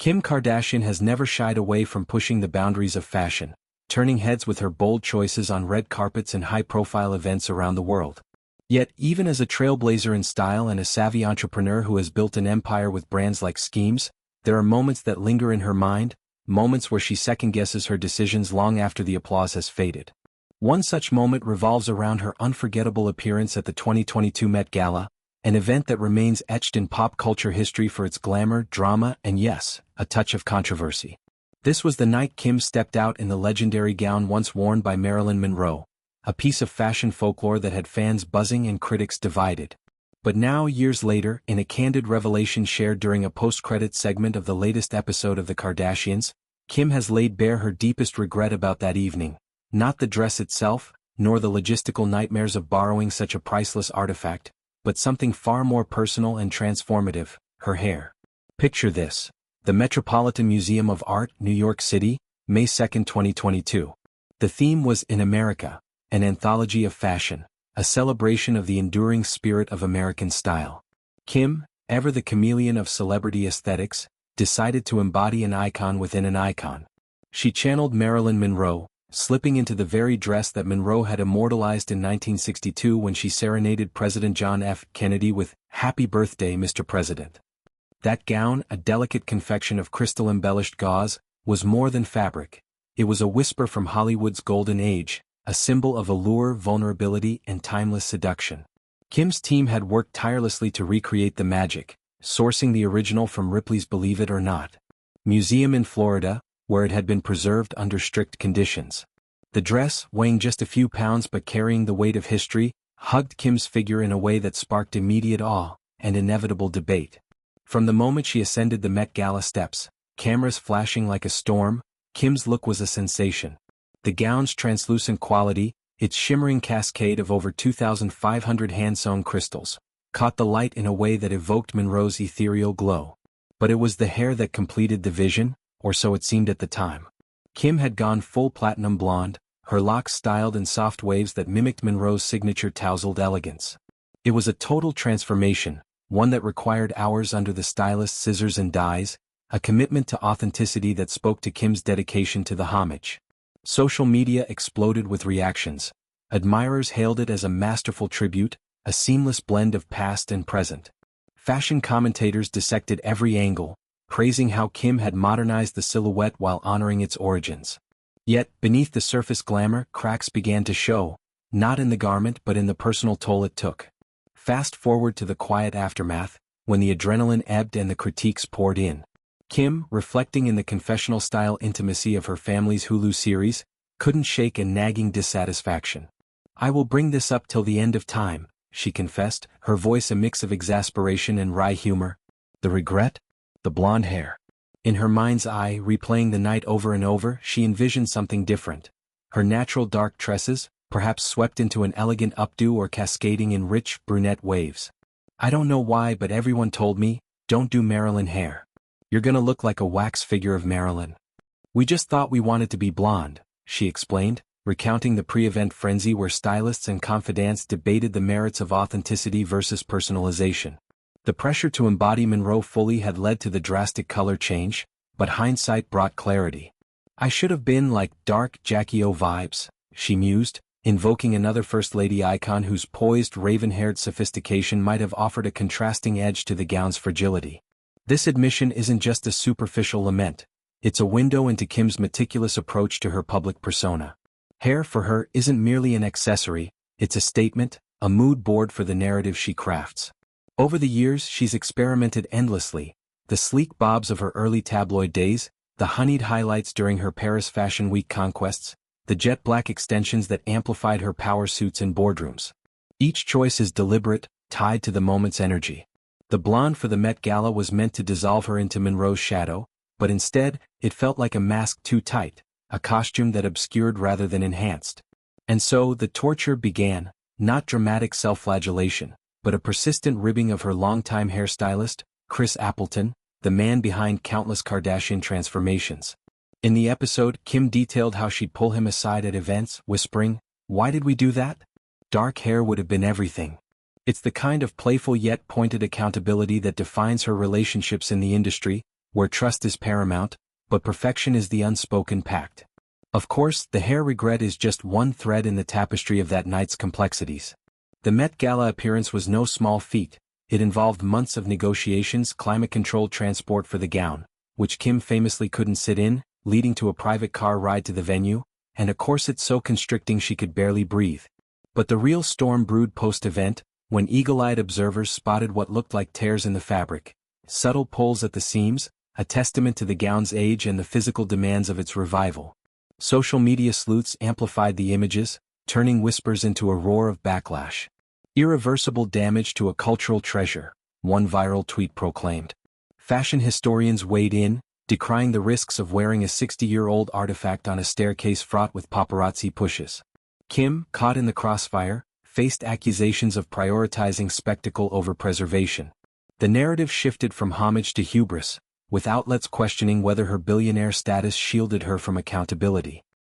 Kim Kardashian has never shied away from pushing the boundaries of fashion, turning heads with her bold choices on red carpets and high-profile events around the world. Yet, even as a trailblazer in style and a savvy entrepreneur who has built an empire with brands like Skims, there are moments that linger in her mind, moments where she second-guesses her decisions long after the applause has faded. One such moment revolves around her unforgettable appearance at the 2022 Met Gala, an event that remains etched in pop culture history for its glamour, drama, and yes, a touch of controversy. This was the night Kim stepped out in the legendary gown once worn by Marilyn Monroe, a piece of fashion folklore that had fans buzzing and critics divided. But now, years later, in a candid revelation shared during a post-credits segment of the latest episode of The Kardashians, Kim has laid bare her deepest regret about that evening. Not the dress itself, nor the logistical nightmares of borrowing such a priceless artifact, but something far more personal and transformative, her hair. Picture this. The Metropolitan Museum of Art, New York City, May 2, 2022. The theme was In America, an anthology of fashion, a celebration of the enduring spirit of American style. Kim, ever the chameleon of celebrity aesthetics, decided to embody an icon within an icon. She channeled Marilyn Monroe, slipping into the very dress that Monroe had immortalized in 1962 when she serenaded President John F. Kennedy with "Happy Birthday, Mr. President." That gown, a delicate confection of crystal-embellished gauze, was more than fabric. It was a whisper from Hollywood's golden age, a symbol of allure, vulnerability, and timeless seduction. Kim's team had worked tirelessly to recreate the magic, sourcing the original from Ripley's Believe It or Not museum in Florida, where it had been preserved under strict conditions. The dress, weighing just a few pounds but carrying the weight of history, hugged Kim's figure in a way that sparked immediate awe and inevitable debate. From the moment she ascended the Met Gala steps, cameras flashing like a storm, Kim's look was a sensation. The gown's translucent quality, its shimmering cascade of over 2,500 hand-sewn crystals, caught the light in a way that evoked Monroe's ethereal glow. But it was the hair that completed the vision, or so it seemed at the time. Kim had gone full platinum blonde, her locks styled in soft waves that mimicked Monroe's signature tousled elegance. It was a total transformation, one that required hours under the stylist's scissors and dyes, a commitment to authenticity that spoke to Kim's dedication to the homage. Social media exploded with reactions. Admirers hailed it as a masterful tribute, a seamless blend of past and present. Fashion commentators dissected every angle, praising how Kim had modernized the silhouette while honoring its origins. Yet, beneath the surface glamour, cracks began to show, not in the garment but in the personal toll it took. Fast forward to the quiet aftermath, when the adrenaline ebbed and the critiques poured in. Kim, reflecting in the confessional-style intimacy of her family's Hulu series, couldn't shake a nagging dissatisfaction. "I will bring this up till the end of time," she confessed, her voice a mix of exasperation and wry humor. The regret? The blonde hair. In her mind's eye, replaying the night over and over, she envisioned something different. Her natural dark tresses, perhaps swept into an elegant updo or cascading in rich, brunette waves. "I don't know why, but everyone told me, don't do Marilyn hair. You're gonna look like a wax figure of Marilyn. We just thought we wanted to be blonde," she explained, recounting the pre-event frenzy where stylists and confidants debated the merits of authenticity versus personalization. The pressure to embody Monroe fully had led to the drastic color change, but hindsight brought clarity. "I should have been like dark Jackie O vibes," she mused, invoking another First Lady icon whose poised, raven-haired sophistication might have offered a contrasting edge to the gown's fragility. This admission isn't just a superficial lament, it's a window into Kim's meticulous approach to her public persona. Hair for her isn't merely an accessory, it's a statement, a mood board for the narrative she crafts. Over the years she's experimented endlessly, the sleek bobs of her early tabloid days, the honeyed highlights during her Paris Fashion Week conquests, the jet black extensions that amplified her power suits in boardrooms. Each choice is deliberate, tied to the moment's energy. The blonde for the Met Gala was meant to dissolve her into Monroe's shadow, but instead, it felt like a mask too tight, a costume that obscured rather than enhanced. And so the torture began, not dramatic self-flagellation, but a persistent ribbing of her longtime hairstylist, Chris Appleton, the man behind countless Kardashian transformations. In the episode, Kim detailed how she'd pull him aside at events, whispering, "Why did we do that? Dark hair would have been everything." It's the kind of playful yet pointed accountability that defines her relationships in the industry, where trust is paramount, but perfection is the unspoken pact. Of course, the hair regret is just one thread in the tapestry of that night's complexities. The Met Gala appearance was no small feat. It involved months of negotiations, climate-controlled transport for the gown, which Kim famously couldn't sit in, leading to a private car ride to the venue, and a corset so constricting she could barely breathe. But the real storm brewed post-event, when eagle-eyed observers spotted what looked like tears in the fabric, subtle pulls at the seams, a testament to the gown's age and the physical demands of its revival. Social media sleuths amplified the images, turning whispers into a roar of backlash. Irreversible damage to a cultural treasure, one viral tweet proclaimed. Fashion historians weighed in, decrying the risks of wearing a 60-year-old artifact on a staircase fraught with paparazzi pushes. Kim, caught in the crossfire, faced accusations of prioritizing spectacle over preservation. The narrative shifted from homage to hubris, with outlets questioning whether her billionaire status shielded her from accountability.